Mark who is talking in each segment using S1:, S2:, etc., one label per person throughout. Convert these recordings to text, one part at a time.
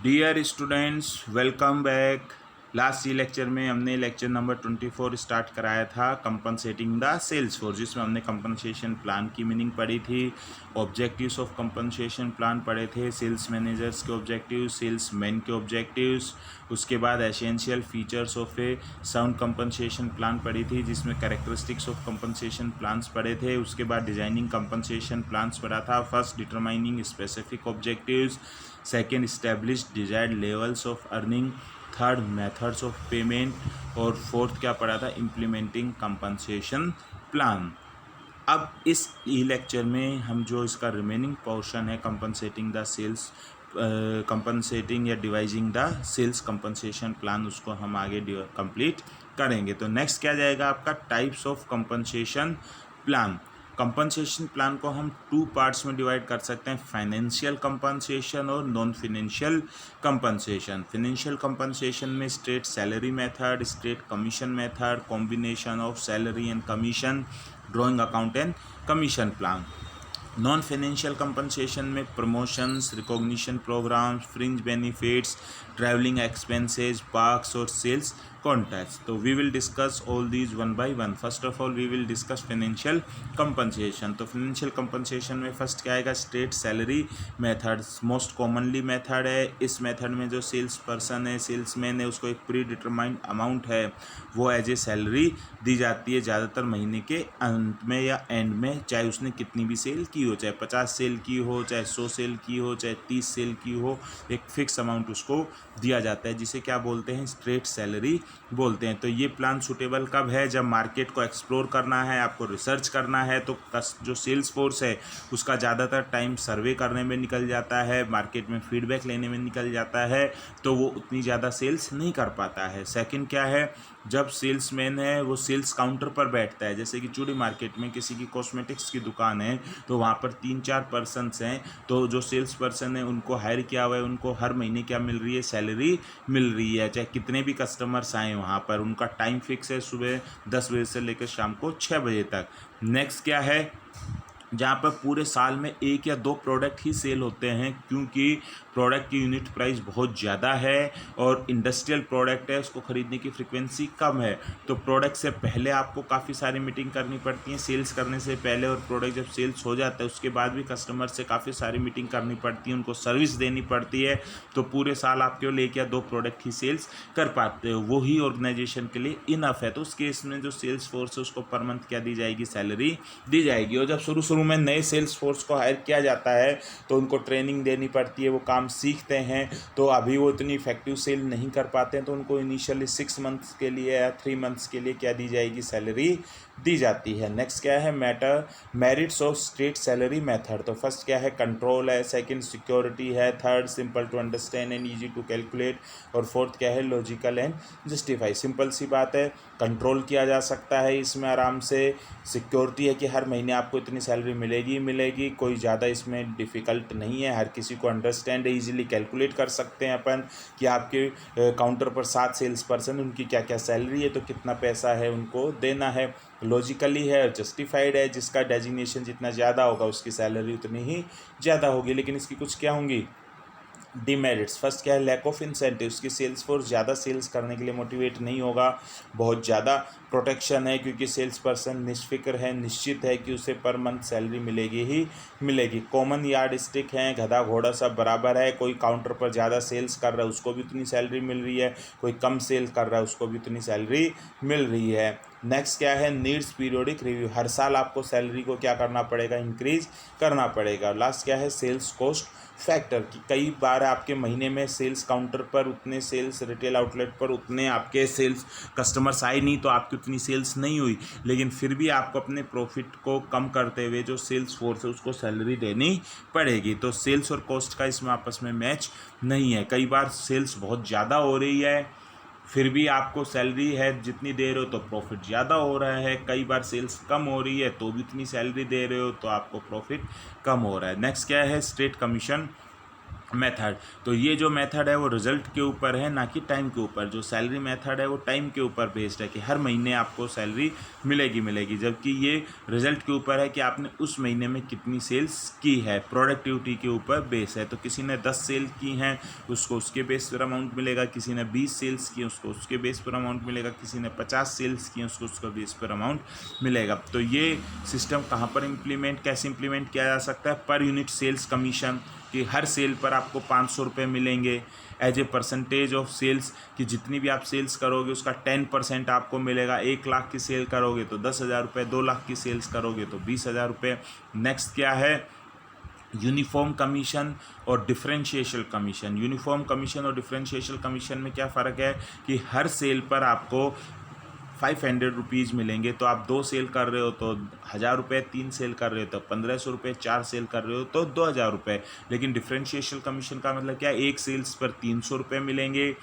S1: Dear students, welcome back. Last lecture में हमने lecture number 24 start कराया था कंपनसेटिंग द सेल्स फोर्स, जिसमें हमने कंपनसेशन प्लान की मीनिंग पढ़ी थी, ऑब्जेक्टिव्स ऑफ कंपनसेशन प्लान पढ़े थे, सेल्स मैनेजर्स के ऑब्जेक्टिव्स, सेल्स मैन के ऑब्जेक्टिव्स। उसके बाद essential features of A sound compensation plan पढ़ी थी, जिसमें कैरेक्टरिस्टिक्स ऑफ कंपनसेशन प्लान्स पढ़े थे। उसके बाद डिजाइनिंग कंपनसेशन प्लान्स पढ़ा था। First, determining specific objectives. Second, establish desired levels of earning. Third, methods of payment. और फोर्थ क्या पढ़ा था, इम्प्लीमेंटिंग कंपनसेशन प्लान। अब इस ई लेक्चर में हम जो इसका रिमेनिंग पोर्शन है, कंपनसेटिंग द सेल्स कंपनसेटिंग या devising the sales compensation plan, उसको हम आगे कंप्लीट करेंगे। तो नेक्स्ट क्या जाएगा आपका, types of compensation plan. Compensation plan को हम टू पार्ट्स में डिवाइड कर सकते हैं, फाइनेंशियल कंपनसेशन और non financial compensation. Financial compensation में straight salary method, straight commission method, combination of salary and commission, drawing account and commission plan. Non financial compensation में promotions, recognition programs, fringe benefits, travelling expenses, perks और sales contacts. तो we will discuss all these one by one. First of all we will discuss financial compensation. तो financial compensation में first क्या आएगा, straight salary method. Most commonly method है। इस method में जो सेल्स पर्सन है, सेल्समैन है, उसको एक प्री डिटरमाइंड अमाउंट है वो एज ए सैलरी दी जाती है, ज़्यादातर महीने के अंत में या एंड में, चाहे उसने कितनी भी सेल की हो, चाहे 50 सेल की हो, चाहे 100 सेल की हो, चाहे 30 सेल की हो, एक फिक्स अमाउंट उसको दिया जाता है, जिसे क्या बोलते हैं, स्ट्रेट सैलरी बोलते हैं। तो ये प्लान सूटेबल कब है, जब मार्केट को एक्सप्लोर करना है, आपको रिसर्च करना है, तो जो सेल्स फोर्स है उसका ज़्यादातर टाइम सर्वे करने में निकल जाता है, मार्केट में फीडबैक लेने में निकल जाता है, तो वो उतनी ज़्यादा सेल्स नहीं कर पाता है। सेकंड क्या है, जब सेल्समैन है वो सेल्स काउंटर पर बैठता है, जैसे कि चूड़ी मार्केट में किसी की कॉस्मेटिक्स की दुकान है, तो वहाँ पर 3-4 पर्सनस हैं, तो जो सेल्स पर्सन है उनको हायर किया हुआ है, उनको हर महीने क्या मिल रही है, सैलरी मिल रही है, चाहे कितने भी कस्टमर्स आए वहाँ पर। उनका टाइम फिक्स है, सुबह 10 बजे से लेकर शाम को 6 बजे तक। नेक्स्ट क्या है, जहाँ पर पूरे साल में 1 या 2 प्रोडक्ट ही सेल होते हैं, क्योंकि प्रोडक्ट की यूनिट प्राइस बहुत ज़्यादा है और इंडस्ट्रियल प्रोडक्ट है, उसको ख़रीदने की फ्रीक्वेंसी कम है। तो प्रोडक्ट से पहले आपको काफ़ी सारी मीटिंग करनी पड़ती है, सेल्स करने से पहले, और प्रोडक्ट जब सेल्स हो जाता है उसके बाद भी कस्टमर से काफ़ी सारी मीटिंग करनी पड़ती है, उनको सर्विस देनी पड़ती है। तो पूरे साल आप केवल 1 या 2 प्रोडक्ट ही सेल्स कर पाते हो, वही ऑर्गेनाइजेशन के लिए इनफ है। तो उस केस में जो सेल्स फोर्स है उसको पर मंथ क्या दी जाएगी, सैलरी दी जाएगी। और जब शुरू में नए सेल्स फोर्स को हायर किया जाता है तो उनको ट्रेनिंग देनी पड़ती है, वो काम सीखते हैं, तो अभी वो इतनी इफेक्टिव सेल नहीं कर पाते हैं, तो उनको इनिशियली 6 मंथ्स के लिए या 3 मंथ्स के लिए क्या दी जाएगी, सैलरी दी जाती है। नेक्स्ट क्या है, merits of straight salary method. तो फर्स्ट क्या है, कंट्रोल है, सेकंड सिक्योरिटी है, third simple to understand and easy to calculate, और फोर्थ क्या है, लॉजिकल एंड जस्टिफाई। सिंपल सी बात है, कंट्रोल किया जा सकता है इसमें आराम से। सिक्योरिटी है कि हर महीने आपको इतनी सैलरी मिलेगी, कोई ज़्यादा इसमें डिफ़िकल्ट नहीं है, हर किसी को अंडरस्टैंड है, ईजिली कैलकुलेट कर सकते हैं अपन कि आपके काउंटर पर 7 सेल्स पर्सन, उनकी क्या क्या सैलरी है, तो कितना पैसा है उनको देना है। लॉजिकली है, जस्टिफाइड है, जिसका डेजिग्नेशन जितना ज़्यादा होगा उसकी सैलरी उतनी ही ज़्यादा होगी। लेकिन इसकी कुछ क्या होंगी, डिमेरिट्स। फर्स्ट क्या है, लैक ऑफ इंसेंटिव्स, की सेल्स फोर्स ज़्यादा सेल्स करने के लिए मोटिवेट नहीं होगा। बहुत ज़्यादा प्रोटेक्शन है, क्योंकि सेल्स पर्सन निष्फिक्र है, निश्चित है कि उसे पर मंथ सैलरी मिलेगी ही मिलेगी। कॉमन यार्ड स्टिक हैं, गधा घोड़ा सब बराबर है, कोई काउंटर पर ज़्यादा सेल्स कर रहा है उसको भी उतनी सैलरी मिल रही है, कोई कम सेल कर रहा है उसको भी उतनी सैलरी मिल रही है। नेक्स्ट क्या है, नीड्स पीरियोडिक रिव्यू, हर साल आपको सैलरी को क्या करना पड़ेगा, इंक्रीज करना पड़ेगा। लास्ट क्या है, सेल्स कॉस्ट फैक्टर, कि कई बार आपके महीने में सेल्स काउंटर पर उतने सेल्स, रिटेल आउटलेट पर उतने आपके सेल्स कस्टमर्स आए नहीं, तो आपकी उतनी सेल्स नहीं हुई, लेकिन फिर भी आपको अपने प्रॉफिट को कम करते हुए जो सेल्स फोर्स है उसको सैलरी देनी पड़ेगी। तो सेल्स और कॉस्ट का इसमें आपस में मैच नहीं है। कई बार सेल्स बहुत ज़्यादा हो रही है, फिर भी आपको सैलरी है जितनी दे रहे हो तो प्रॉफिट ज़्यादा हो रहा है, कई बार सेल्स कम हो रही है तो भी उतनी सैलरी दे रहे हो तो आपको प्रॉफिट कम हो रहा है। नेक्स्ट क्या है, स्ट्रेट कमीशन मेथड। तो ये जो मेथड है वो रिज़ल्ट के ऊपर है, ना कि टाइम के ऊपर। जो सैलरी मेथड है वो टाइम के ऊपर बेस्ड है कि हर महीने आपको सैलरी मिलेगी, जबकि ये रिज़ल्ट के ऊपर है कि आपने उस महीने में कितनी सेल्स की है, प्रोडक्टिविटी के ऊपर बेस है। तो किसी ने 10 सेल की हैं, उसको उसके बेस पर अमाउंट मिलेगा, किसी ने 20 सेल्स की उसको उसके बेस पर अमाउंट मिलेगा, किसी ने 50 सेल्स की उसको उसका बेस पर अमाउंट मिलेगा। तो ये सिस्टम कहाँ पर कैसे इम्प्लीमेंट किया जा सकता है? पर यूनिट सेल्स कमीशन, कि हर सेल पर आपको 500 रुपये मिलेंगे as a percentage of sales, कि जितनी भी आप सेल्स करोगे उसका 10% आपको मिलेगा। 1 लाख की सेल करोगे तो 10,000 रुपये, 2 लाख की सेल्स करोगे तो 20,000 रुपये। नेक्स्ट क्या है? यूनिफॉर्म कमीशन और डिफरेंशिएशल कमीशन। यूनिफॉर्म कमीशन और डिफरेंशिएशल कमीशन में क्या फ़र्क है कि हर सेल पर आपको 500 रुपीज़ मिलेंगे। तो आप 2 सेल कर रहे हो तो 1,000 रुपये, 3 सेल कर रहे हो तो 1,500 रुपये, 4 सेल कर रहे हो तो 2,000 रुपये। लेकिन डिफरेंशिएशल कमीशन का मतलब क्या है? 1 सेल्स पर 300 रुपये मिलेंगे,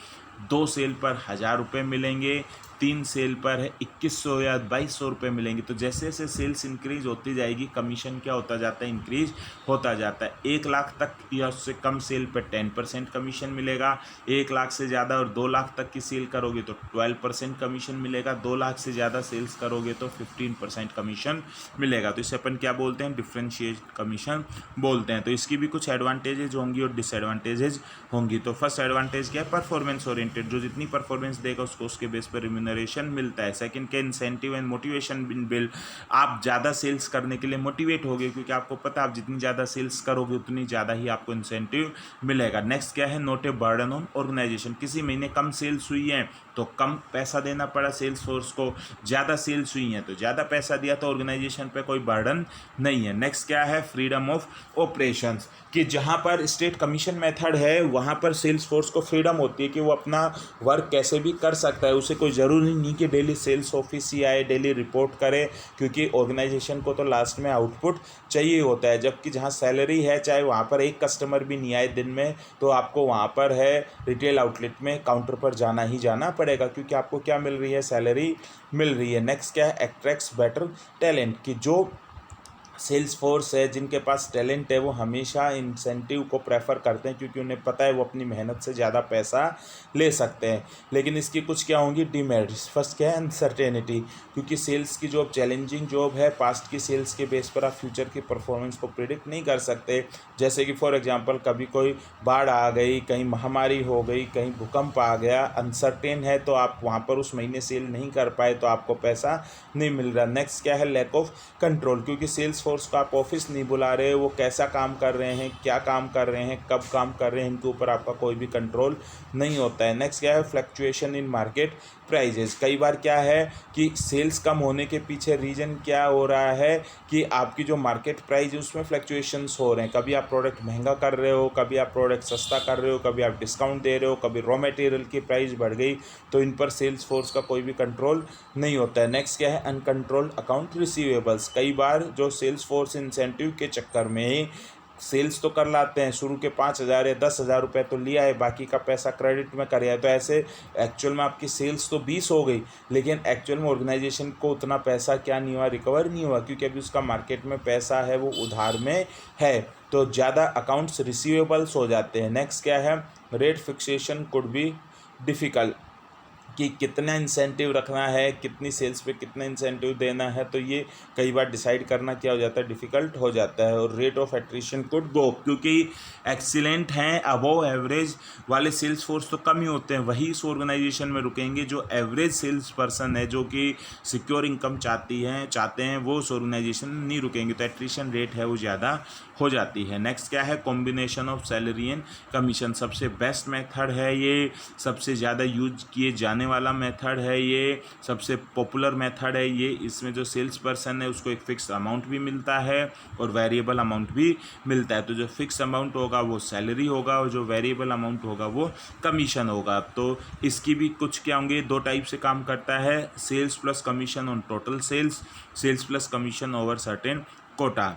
S1: 2 सेल पर 1,000 रुपये मिलेंगे, 3 सेल पर है 2,100 या 2,200 रुपये मिलेंगे। तो जैसे जैसे सेल्स इंक्रीज होती जाएगी, कमीशन क्या होता जाता है? इंक्रीज होता जाता है। 1 लाख तक या उससे कम सेल पर 10% कमीशन मिलेगा। 1 लाख से ज़्यादा और 2 लाख तक की सेल करोगे तो 12% कमीशन मिलेगा। 2 लाख से ज़्यादा सेल्स करोगे तो 15% कमीशन मिलेगा। तो इसे अपन क्या बोलते हैं? डिफरेंशिएट कमीशन बोलते हैं। तो इसकी भी कुछ एडवांटेजेज होंगी और डिसएडवांटेजेज होंगी। तो फर्स्ट एडवांटेज क्या है? परफॉर्मेंस ओरिएंटेड, जो जितनी परफॉर्मेंस देगा उसको उसके बेस पर रिम्यूनरेशन मिलता है। सेकंड क्या? इंसेंटिव एंड मोटिवेशन बिल्ड, आप ज़्यादा सेल्स करने के लिए मोटिवेट होगे, क्योंकि आपको पता है आप जितनी ज़्यादा सेल्स करोगे उतनी ज़्यादा ही आपको इंसेंटिव मिलेगा। नेक्स्ट क्या है? Not a burden on organisation, किसी महीने कम सेल्स हुई है तो कम पैसा देना पड़ा सेल्स फोर्स को, ज़्यादा सेल्स हुई हैं तो ज़्यादा पैसा दिया, तो ऑर्गेनाइजेशन पे कोई बर्डन नहीं है। नेक्स्ट क्या है? फ्रीडम ऑफ ऑपरेशंस, कि जहाँ पर स्टेट कमीशन मेथड है वहाँ पर सेल्स फोर्स को फ्रीडम होती है कि वो अपना वर्क कैसे भी कर सकता है। उसे कोई ज़रूरी नहीं कि डेली सेल्स ऑफिस ही आए, डेली रिपोर्ट करे, क्योंकि ऑर्गेनाइजेशन को तो लास्ट में आउटपुट चाहिए होता है। जबकि जहाँ सैलरी है, चाहे वहाँ पर एक कस्टमर भी नहीं आए दिन में, तो आपको वहाँ पर है रिटेल आउटलेट में काउंटर पर जाना ही जाना पड़ेगा, क्योंकि आपको क्या मिल रही है? सैलरी मिल रही है। नेक्स्ट क्या है? अट्रैक्ट्स बेटर टैलेंट, कि जो सेल्स फोर्स है जिनके पास टैलेंट है वो हमेशा इंसेंटिव को प्रेफर करते हैं, क्योंकि उन्हें पता है वो अपनी मेहनत से ज़्यादा पैसा ले सकते हैं। लेकिन इसकी कुछ क्या होंगी? डिमेरिट्स। फर्स्ट क्या है? अनसर्टेनिटी, क्योंकि सेल्स की जॉब चैलेंजिंग जॉब है। पास्ट की सेल्स के बेस पर आप फ्यूचर की परफॉर्मेंस को प्रिडिक्ट नहीं कर सकते। जैसे कि फॉर एग्जांपल कभी कोई बाढ़ आ गई, कहीं महामारी हो गई, कहीं भूकंप आ गया, अनसर्टेन है, तो आप वहाँ पर उस महीने सेल नहीं कर पाए तो आपको पैसा नहीं मिल रहा। नेक्स्ट क्या है? लैक ऑफ कंट्रोल, क्योंकि सेल्स फोर्स को आप ऑफिस नहीं बुला रहे, वो कैसा काम कर रहे हैं, क्या काम कर रहे हैं, कब काम कर रहे हैं, इनके ऊपर आपका कोई भी कंट्रोल नहीं होता है। नेक्स्ट क्या है? Fluctuation in market prices. कई बार क्या है कि सेल्स कम होने के पीछे रीज़न क्या हो रहा है कि आपकी जो मार्केट प्राइस है उसमें फ्लक्चुएशंस हो रहे हैं। कभी आप प्रोडक्ट महंगा कर रहे हो, कभी आप प्रोडक्ट सस्ता कर रहे हो, कभी आप डिस्काउंट दे रहे हो, कभी रॉ मटेरियल की प्राइस बढ़ गई, तो इन पर सेल्स फोर्स का कोई भी कंट्रोल नहीं होता है। नेक्स्ट क्या है? Uncontrolled account receivables. कई बार जो सेल्स फोर्स इंसेंटिव के चक्कर में ही सेल्स तो कर लाते हैं, शुरू के 5,000 या 10,000 रुपये तो लिया है, बाकी का पैसा क्रेडिट में कर, तो ऐसे एक्चुअल में आपकी सेल्स तो 20 हो गई, लेकिन एक्चुअल में ऑर्गेनाइजेशन को उतना पैसा क्या नहीं हुआ? रिकवर नहीं हुआ, क्योंकि अभी उसका मार्केट में पैसा है वो उधार में है, तो ज़्यादा अकाउंट्स रिसीवेबल्स हो जाते हैं। नेक्स्ट क्या है? Rate fixation could be difficult, कि कितना इंसेंटिव रखना है, कितनी सेल्स पे कितना इंसेंटिव देना है, तो ये कई बार डिसाइड करना क्या हो जाता है? डिफ़िकल्ट हो जाता है। और rate of attrition could go, क्योंकि एक्सीलेंट हैं, अबव एवरेज वाले सेल्स फोर्स तो कम ही होते हैं, वही इस ऑर्गेनाइजेशन में रुकेंगे। जो एवरेज सेल्स पर्सन है, जो कि सिक्योर इनकम चाहते हैं, वो उस ऑर्गेनाइजेशन में नहीं रुकेंगे, तो एट्रिशन रेट है वो ज़्यादा हो जाती है। नेक्स्ट क्या है? Combination of salary and commission. सबसे बेस्ट मेथड है ये, सबसे ज़्यादा यूज किए जाने वाला मेथड है ये, सबसे पॉपुलर मेथड है ये। इसमें जो सेल्स पर्सन है उसको एक फिक्स अमाउंट भी मिलता है और वेरिएबल अमाउंट भी मिलता है। तो जो फिक्स अमाउंट होगा वो सैलरी होगा और जो वेरिएबल अमाउंट होगा वो कमीशन होगा। तो इसकी भी कुछ क्या होंगे? 2 टाइप से काम करता है, sales plus commission on total sales, sales plus commission over certain quota.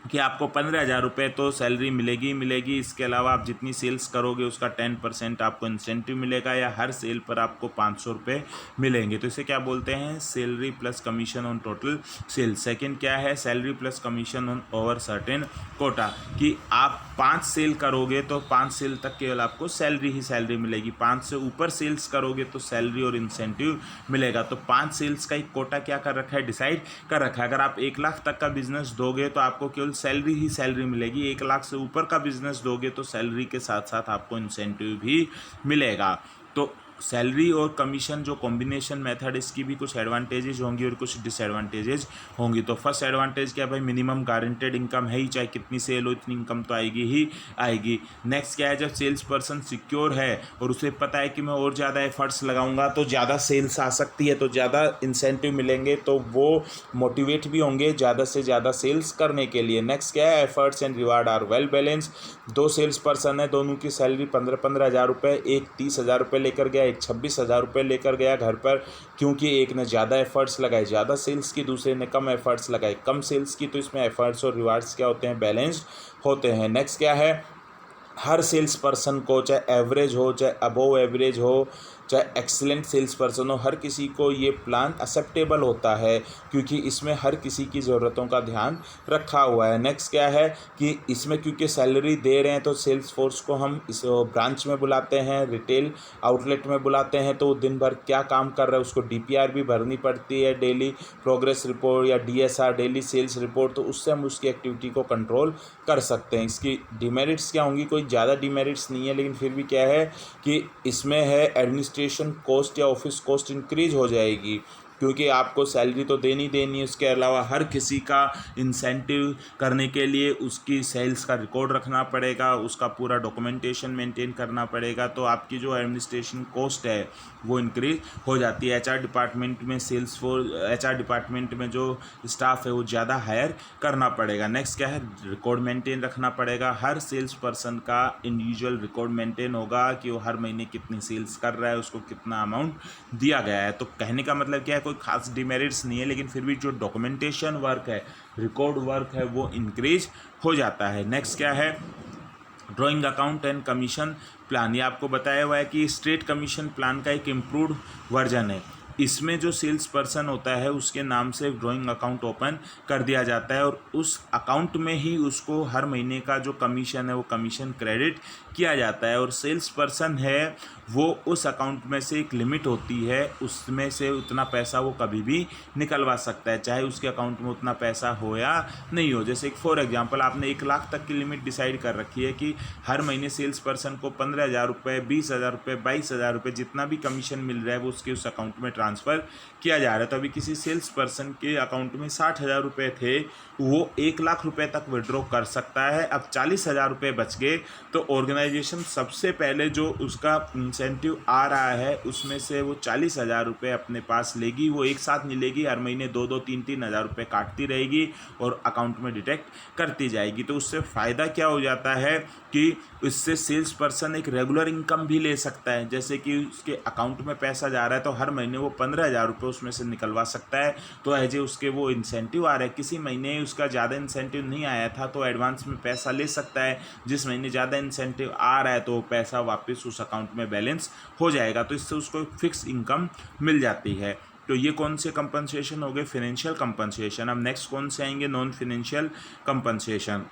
S1: कि आपको 15,000 रुपये तो सैलरी मिलेगी। इसके अलावा आप जितनी सेल्स करोगे उसका 10% आपको इंसेंटिव मिलेगा, या हर सेल पर आपको 500 रुपये मिलेंगे। तो इसे क्या बोलते हैं? Salary plus commission on total sales. Second क्या है? Salary plus commission on over certain quota, कि आप 5 सेल करोगे तो 5 सेल तक केवल आपको सैलरी ही सैलरी मिलेगी, 5 से ऊपर सेल्स करोगे तो सैलरी और इंसेंटिव मिलेगा। तो 5 सेल्स का एक कोटा क्या कर रखा है? डिसाइड कर रखा है। अगर आप 1 लाख तक का बिजनेस दोगे तो आपको केवल सैलरी ही सैलरी मिलेगी, 1 लाख से ऊपर का बिजनेस दोगे तो सैलरी के साथ साथ आपको इंसेंटिव भी मिलेगा। तो सैलरी और कमीशन जो कॉम्बिनेशन मेथड, इसकी भी कुछ एडवांटेजेज होंगी और कुछ डिसएडवांटेजेज होंगी। तो फर्स्ट एडवांटेज क्या भाई? मिनिमम गारंटेड इनकम है ही, चाहे कितनी सेल हो इतनी इनकम तो आएगी ही आएगी। नेक्स्ट क्या है? जब सेल्स पर्सन सिक्योर है और उसे पता है कि मैं और ज़्यादा एफर्ट्स लगाऊंगा तो ज़्यादा सेल्स आ सकती है, तो ज़्यादा इंसेंटिव मिलेंगे, तो वो मोटिवेट भी होंगे ज़्यादा से ज़्यादा सेल्स करने के लिए। नेक्स्ट क्या है? Efforts and reward are well balance. 2 sales person है, दोनों की सैलरी 15-15 हज़ार रुपये, एक 30,000 रुपये लेकर गया, एक 26,000 रुपये लेकर गया घर पर, क्योंकि एक ने ज़्यादा एफर्ट्स लगाए ज़्यादा सेल्स की, दूसरे ने कम एफर्ट्स लगाए कम सेल्स की। तो इसमें एफर्ट्स और रिवार्ड्स क्या होते हैं? बैलेंस्ड होते हैं। नेक्स्ट क्या है? हर सेल्स पर्सन को, चाहे एवरेज हो चाहे अबोव एवरेज हो चाहे एक्सीलेंट सेल्स पर्सन हो, हर किसी को ये प्लान एक्सेप्टेबल होता है, क्योंकि इसमें हर किसी की ज़रूरतों का ध्यान रखा हुआ है। नेक्स्ट क्या है? कि इसमें क्योंकि सैलरी दे रहे हैं तो सेल्स फोर्स को हम इस ब्रांच में बुलाते हैं, रिटेल आउटलेट में बुलाते हैं, तो दिन भर क्या काम कर रहा है उसको DPR भी भरनी पड़ती है, डेली प्रोग्रेस रिपोर्ट या DSR डेली सेल्स रिपोर्ट, तो उससे हम उसकी एक्टिविटी को कंट्रोल कर सकते हैं। इसकी डिमेरिट्स क्या होंगी? कोई ज़्यादा डिमेरिट्स नहीं है, लेकिन फिर भी क्या है कि इसमें है एडमिनिस्ट्रेशन कॉस्ट या ऑफिस कॉस्ट इंक्रीज हो जाएगी, क्योंकि आपको सैलरी तो देनी है, उसके अलावा हर किसी का इंसेंटिव करने के लिए उसकी सेल्स का रिकॉर्ड रखना पड़ेगा, उसका पूरा डॉक्यूमेंटेशन मेंटेन करना पड़ेगा, तो आपकी जो एडमिनिस्ट्रेशन कॉस्ट है वो इंक्रीज हो जाती है। HR डिपार्टमेंट में HR डिपार्टमेंट में जो स्टाफ है वो ज़्यादा हायर करना पड़ेगा। नेक्स्ट क्या है? रिकॉर्ड मेंटेन रखना पड़ेगा, हर सेल्स पर्सन का इंडिविजुअल रिकॉर्ड मेंटेन होगा कि वो हर महीने कितनी सेल्स कर रहा है, उसको कितना अमाउंट दिया गया है। तो कहने का मतलब क्या है? कोई खास डिमेरिट्स नहीं है, लेकिन फिर भी जो डॉक्यूमेंटेशन वर्क है, रिकॉर्ड वर्क है, वो इंक्रीज हो जाता है। नेक्स्ट क्या है? Drawing account and commission plan. ये आपको बताया हुआ है कि स्ट्रेट कमीशन प्लान का एक इम्प्रूव्ड वर्जन है। इसमें जो सेल्स पर्सन होता है उसके नाम से ड्राइंग अकाउंट ओपन कर दिया जाता है, और उस अकाउंट में ही उसको हर महीने का जो कमीशन है वो कमीशन क्रेडिट किया जाता है। और सेल्स पर्सन है वो उस अकाउंट में से एक लिमिट होती है, उसमें से उतना पैसा वो कभी भी निकलवा सकता है, चाहे उसके अकाउंट में उतना पैसा हो या नहीं हो। जैसे फॉर एग्जांपल आपने 1 लाख तक की लिमिट डिसाइड कर रखी है कि हर महीने सेल्स पर्सन को 15,000 रुपये, 20,000 रुपये, 22,000 रुपये जितना भी कमीशन मिल रहा है वो उसके उस अकाउंट में ट्रांसफ़र किया जा रहा है। तो अभी किसी सेल्स पर्सन के अकाउंट में 60,000 रुपये थे, वो 1 लाख रुपये तक विड्रॉ कर सकता है। अब 40,000 रुपये बच गए, तो ऑर्गेनाइजेशन सबसे पहले जो उसका इंसेंटिव आ रहा है उसमें से वो 40,000 रुपये अपने पास लेगी, वो एक साथ नहीं लेगी, हर महीने 2-2, 3-3 हज़ार रुपये काटती रहेगी और अकाउंट में डिटेक्ट करती जाएगी। तो उससे फ़ायदा क्या हो जाता है कि इससे सेल्स पर्सन एक रेगुलर इनकम भी ले सकता है। जैसे कि उसके अकाउंट में पैसा जा रहा है तो हर महीने वो 15,000 रुपये उसमें से निकलवा सकता है, तो एज ए उसके वो इंसेंटिव आ रहा है। किसी महीने उसका ज़्यादा इंसेंटिव नहीं आया था तो एडवांस में पैसा ले सकता है, जिस महीने ज़्यादा इंसेंटिव आ रहा है तो पैसा वापस उस अकाउंट में बैलेंस हो जाएगा, तो इससे उसको फिक्स इनकम मिल जाती है। तो ये कौन से कंपनसेशन हो गए? Financial compensation. अब नेक्स्ट कौन से आएंगे? Non financial compensation.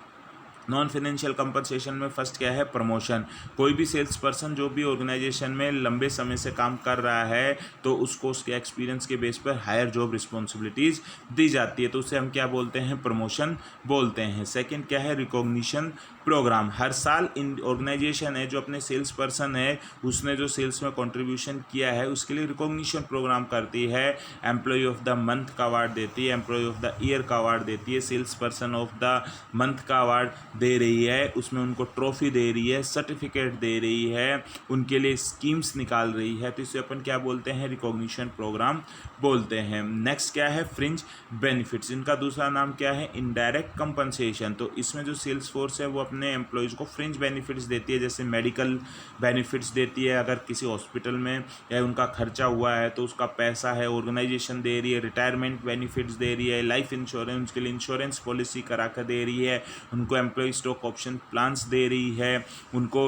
S1: Non financial compensation में फर्स्ट क्या है? प्रमोशन। कोई भी सेल्स पर्सन जो भी ऑर्गेनाइजेशन में लंबे समय से काम कर रहा है तो उसको उसके एक्सपीरियंस के बेस पर हायर जॉब रिस्पॉन्सिबिलिटीज़ दी जाती है, तो उसे हम क्या बोलते हैं? प्रमोशन बोलते हैं। सेकंड क्या है? Recognition programme. हर साल इन ऑर्गेनाइजेशन है जो अपने सेल्स पर्सन है उसने जो सेल्स में कंट्रीब्यूशन किया है उसके लिए रिकॉग्निशन प्रोग्राम करती है। एम्प्लॉय ऑफ द मंथ का अवार्ड देती है, एम्प्लॉय ऑफ द ईयर का अवार्ड देती है, sales person of the month का अवार्ड दे रही है, उसमें उनको ट्रॉफी दे रही है, सर्टिफिकेट दे रही है, उनके लिए स्कीम्स निकाल रही है, तो इसे अपन क्या बोलते हैं? रिकॉग्निशन प्रोग्राम बोलते हैं। नेक्स्ट क्या है? Fringe benefits. इनका दूसरा नाम क्या है? Indirect compensation. तो इसमें जो सेल्स फोर्स है वो अपने अपने एम्प्लॉयज़ को फ्रिंज बेनिफिट्स देती है, जैसे मेडिकल बेनिफिट्स देती है, अगर किसी हॉस्पिटल में या उनका खर्चा हुआ है तो उसका पैसा है ऑर्गेनाइजेशन दे रही है, रिटायरमेंट बेनिफिट्स दे रही है, लाइफ इंश्योरेंस के लिए इंश्योरेंस पॉलिसी करा कर दे रही है, उनको एम्प्लॉय स्टॉक ऑप्शन प्लान्स दे रही है, उनको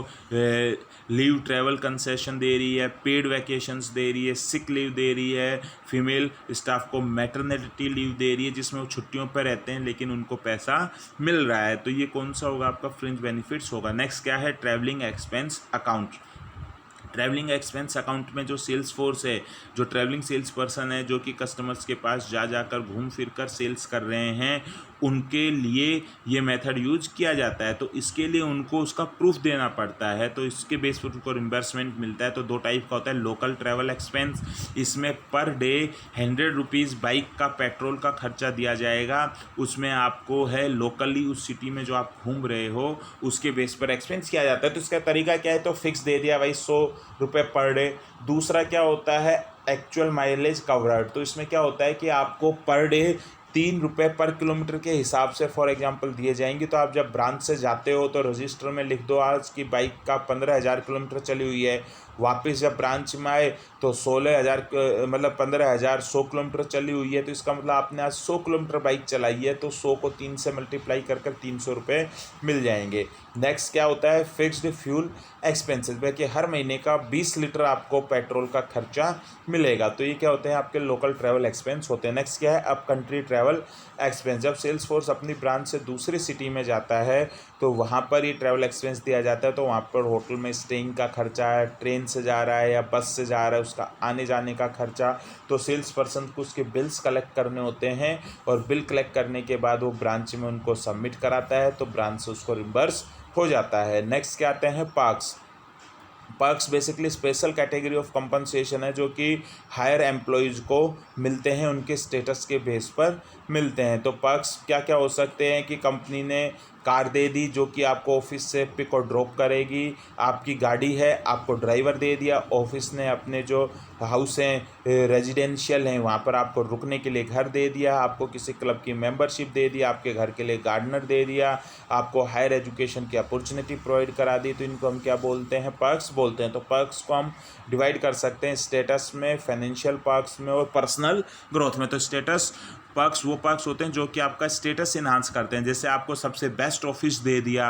S1: लीव ट्रैवल कंसेशन दे रही है, पेड वैकेशंस दे रही है, सिक लीव दे रही है, फीमेल स्टाफ को मैटरनिटी लीव दे रही है जिसमें वो छुट्टियों पर रहते हैं लेकिन उनको पैसा मिल रहा है। तो ये कौन सा होगा आपका फ्रिंज बेनिफिट्स होगा। नेक्स्ट क्या है, travelling expense account. Travelling expense account में जो सेल्स फोर्स है, जो ट्रैवलिंग सेल्स पर्सन है, जो कि कस्टमर्स के पास जाकर घूम फिर कर सेल्स कर रहे हैं, उनके लिए ये मेथड यूज किया जाता है। तो इसके लिए उनको उसका प्रूफ देना पड़ता है, तो इसके बेस पर उनको रिम्बर्समेंट मिलता है। तो दो टाइप का होता है, लोकल ट्रैवल एक्सपेंस, इसमें पर डे 100 रुपीज़ बाइक का पेट्रोल का खर्चा दिया जाएगा, उसमें आपको है लोकली उस सिटी में जो आप घूम रहे हो उसके बेस पर एक्सपेंस किया जाता है। तो इसका तरीका क्या है, तो फिक्स दे दिया भाई 100 रुपये पर डे। दूसरा क्या होता है, एक्चुअल माइलेज कवर्ड। तो इसमें क्या होता है कि आपको पर डे 3 रुपये पर किलोमीटर के हिसाब से फॉर एग्जांपल दिए जाएंगे। तो आप जब ब्रांच से जाते हो तो रजिस्टर में लिख दो आज की बाइक का 15,000 किलोमीटर चली हुई है, वापस जब ब्रांच में आए तो 16,000 मतलब 15,000 100 किलोमीटर चली हुई है। तो इसका मतलब आपने आज 100 किलोमीटर बाइक चलाई है, तो 100 को 3 से मल्टीप्लाई कर 300 रुपये मिल जाएंगे। नेक्स्ट क्या होता है, फिक्स्ड फ्यूल एक्सपेंसेस, कि हर महीने का 20 लीटर आपको पेट्रोल का खर्चा मिलेगा। तो ये क्या होते हैं, आपके लोकल ट्रैवल एक्सपेंस होते हैं। नेक्स्ट क्या है, अप कंट्री ट्रैवल एक्सपेंस। जब सेल्स फोर्स अपनी ब्रांच से दूसरी सिटी में जाता है तो वहाँ पर ये ट्रैवल एक्सपेंस दिया जाता है। तो वहाँ पर होटल में स्टेइंग का खर्चा है, ट्रेन से जा रहा है या बस से जा रहा है, उसका आने जाने का खर्चा। तो सेल्स पर्सन को उसके बिल्स कलेक्ट करने होते हैं और बिल कलेक्ट करने के बाद वो ब्रांच में उनको सबमिट कराता है, तो ब्रांच से उसको रिम्बर्स हो जाता है। नेक्स्ट क्या आते हैं, parks. Perks basically special category of compensation है जो कि हायर एम्प्लॉयज़ को मिलते हैं, उनके स्टेटस के बेस पर मिलते हैं। तो पर्क्स क्या क्या हो सकते हैं कि कंपनी ने कार दे दी जो कि आपको ऑफिस से पिक और ड्रॉप करेगी, आपकी गाड़ी है आपको ड्राइवर दे दिया, ऑफिस ने अपने जो हाउस हैं रेजिडेंशियल हैं वहाँ पर आपको रुकने के लिए घर दे दिया, आपको किसी क्लब की मेंबरशिप दे दी, आपके घर के लिए गार्डनर दे दिया, आपको हायर एजुकेशन की अपॉर्चुनिटी प्रोवाइड करा दी। तो इनको हम क्या बोलते हैं, पर्क्स बोलते हैं। तो पर्क्स को हम डिवाइड कर सकते हैं स्टेटस में, फाइनेंशियल पर्क्स में और पर्सनल ग्रोथ में। तो स्टेटस पर्क्स वो पर्क्स होते हैं जो कि आपका स्टेटस इन्हांस करते हैं, जैसे आपको सबसे बेस्ट ऑफिस दे दिया,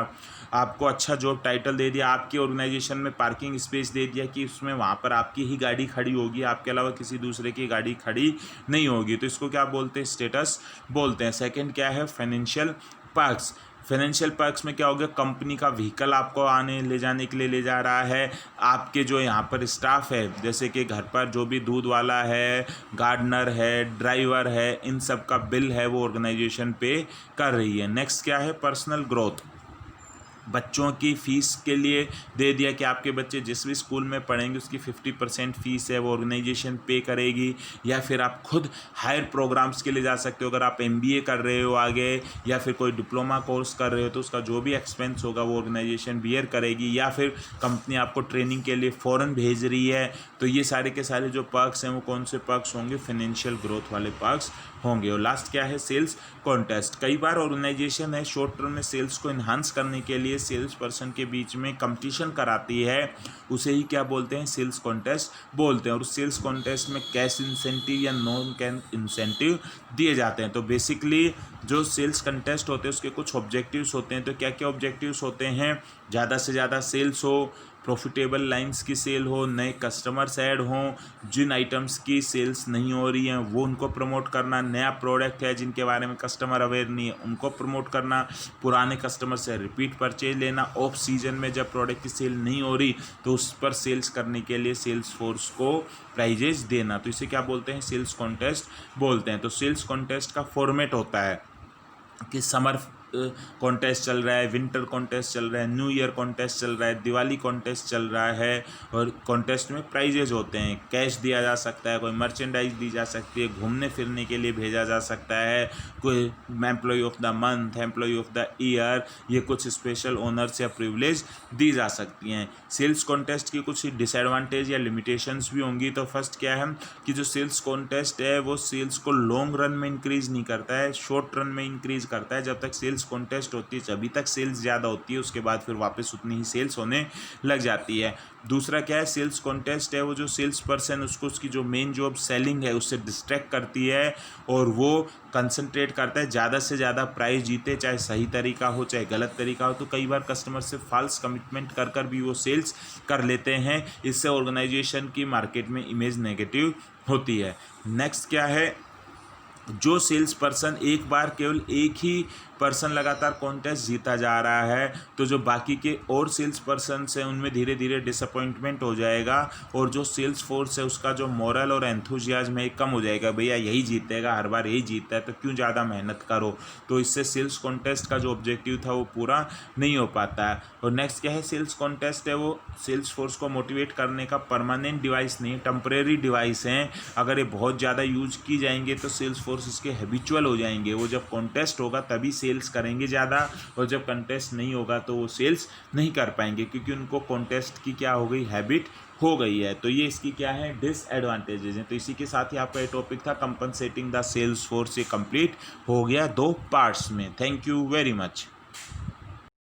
S1: आपको अच्छा जॉब टाइटल दे दिया, आपकी ऑर्गेनाइजेशन में पार्किंग स्पेस दे दिया कि उसमें वहाँ पर आपकी ही गाड़ी खड़ी होगी, आपके अलावा किसी दूसरे की गाड़ी खड़ी नहीं होगी। तो इसको क्या बोलते हैं, स्टेटस बोलते हैं। सेकंड क्या है, फाइनेंशियल पर्क्स। फाइनेंशियल पर्क्स में क्या हो गया, कंपनी का व्हीकल आपको आने ले जाने के लिए ले जा रहा है, आपके जो यहाँ पर स्टाफ है जैसे कि घर पर जो भी दूध वाला है, गार्डनर है, ड्राइवर है, इन सब का बिल है वो ऑर्गेनाइजेशन पे कर रही है। नेक्स्ट क्या है, पर्सनल ग्रोथ। बच्चों की फ़ीस के लिए दे दिया कि आपके बच्चे जिस भी स्कूल में पढ़ेंगे उसकी 50% फ़ीस है वो ऑर्गेनाइजेशन पे करेगी, या फिर आप खुद हायर प्रोग्राम्स के लिए जा सकते हो। अगर आप MBA कर रहे हो आगे या फिर कोई डिप्लोमा कोर्स कर रहे हो तो उसका जो भी एक्सपेंस होगा वो ऑर्गेनाइजेशन बियर करेगी, या फिर कंपनी आपको ट्रेनिंग के लिए फ़ॉरेन भेज रही है। तो ये सारे के सारे जो पर्क्स हैं वो कौन से पर्क्स होंगे, फाइनेंशियल ग्रोथ वाले पर्क्स होंगे। और लास्ट क्या है, सेल्स कॉन्टेस्ट। कई बार ऑर्गेनाइजेशन है शॉर्ट टर्म में सेल्स को इन्हांस करने के लिए सेल्स पर्सन के बीच में कंपटीशन कराती है, उसे ही क्या बोलते हैं, सेल्स कॉन्टेस्ट बोलते हैं। और उस सेल्स कॉन्टेस्ट में कैश इंसेंटिव या नॉन कैश इंसेंटिव दिए जाते हैं। तो बेसिकली जो सेल्स कॉन्टेस्ट होते हैं उसके कुछ ऑब्जेक्टिव्स होते हैं। तो क्या क्या ऑब्जेक्टिव्स होते हैं, ज़्यादा से ज़्यादा सेल्स हो, प्रॉफिटेबल लाइंस की सेल हो, नए कस्टमर्स ऐड हों, जिन आइटम्स की सेल्स नहीं हो रही हैं वो उनको प्रमोट करना, नया प्रोडक्ट है जिनके बारे में कस्टमर अवेयर नहीं है उनको प्रमोट करना, पुराने कस्टमर से रिपीट परचेज लेना, ऑफ सीजन में जब प्रोडक्ट की सेल नहीं हो रही तो उस पर सेल्स करने के लिए सेल्स फोर्स को प्राइजेज देना। तो इसे क्या बोलते हैं, सेल्स कॉन्टेस्ट बोलते हैं। तो सेल्स कॉन्टेस्ट का फॉर्मेट होता है कि समर कॉन्टेस्ट चल रहा है, विंटर कॉन्टेस्ट चल रहा है, न्यू ईयर कॉन्टेस्ट चल रहा है, दिवाली कॉन्टेस्ट चल रहा है। और कॉन्टेस्ट में प्राइजेज होते हैं, कैश दिया जा सकता है, कोई मर्चेंडाइज दी जा सकती है, घूमने फिरने के लिए भेजा जा सकता है, कोई employee of the month, employee of the year, ये कुछ स्पेशल ओनर्स या प्रिविलेज दी जा सकती हैं। सेल्स कॉन्टेस्ट की कुछ डिसएडवांटेज या लिमिटेशंस भी होंगी। तो फर्स्ट क्या है कि जो सेल्स कॉन्टेस्ट है वो सेल्स को लॉन्ग रन में इंक्रीज़ नहीं करता है, शॉर्ट रन में इंक्रीज़ करता है। जब तक सेल्स सेल्स कॉन्टेस्ट होती है तभी तक सेल्स ज़्यादा होती है, उसके बाद फिर वापस उतनी ही सेल्स होने लग जाती है। दूसरा क्या है, सेल्स कॉन्टेस्ट है वो जो सेल्स पर्सन उसको उसकी जो मेन जॉब सेलिंग है उससे डिस्ट्रैक्ट करती है और वो कंसंट्रेट करता है ज़्यादा से ज़्यादा प्राइस जीते, चाहे सही तरीका हो चाहे गलत तरीका हो। तो कई बार कस्टमर से फॉल्स कमिटमेंट कर कर भी वो सेल्स कर लेते हैं, इससे ऑर्गेनाइजेशन की मार्केट में इमेज नेगेटिव होती है। नेक्स्ट क्या है, जो सेल्स पर्सन एक बार केवल एक ही पर्सन लगातार कॉन्टेस्ट जीता जा रहा है तो जो बाकी के और सेल्स पर्सन हैं उनमें धीरे धीरे डिसअपॉइंटमेंट हो जाएगा और जो सेल्स फोर्स है उसका जो मोरल और एंथुजियाज्म है कम हो जाएगा, भैया यही जीतेगा, हर बार यही जीतता है तो क्यों ज़्यादा मेहनत करो। तो इससे सेल्स कॉन्टेस्ट का जो ऑब्जेक्टिव था वो पूरा नहीं हो पाता है। और नेक्स्ट क्या है, सेल्स कॉन्टेस्ट है वो सेल्स फोर्स को मोटिवेट करने का परमानेंट डिवाइस नहीं, टेम्परेरी डिवाइस हैं। अगर ये बहुत ज़्यादा यूज की जाएंगे तो सेल्स फोर्स इसके हैबिचुअल हो जाएंगे, वो जब कॉन्टेस्ट होगा तभी सेल्स करेंगे ज़्यादा और जब कॉन्टेस्ट नहीं होगा तो वो सेल्स नहीं कर पाएंगे क्योंकि उनको कॉन्टेस्ट की क्या हो गई, हैबिट हो गई है। तो ये इसकी क्या है, डिसएडवांटेजेस हैं। तो इसी के साथ ही आपका ये टॉपिक था कंपनसेटिंग द सेल्स फोर्स, ये कंप्लीट हो गया 2 पार्ट्स में। Thank you very much.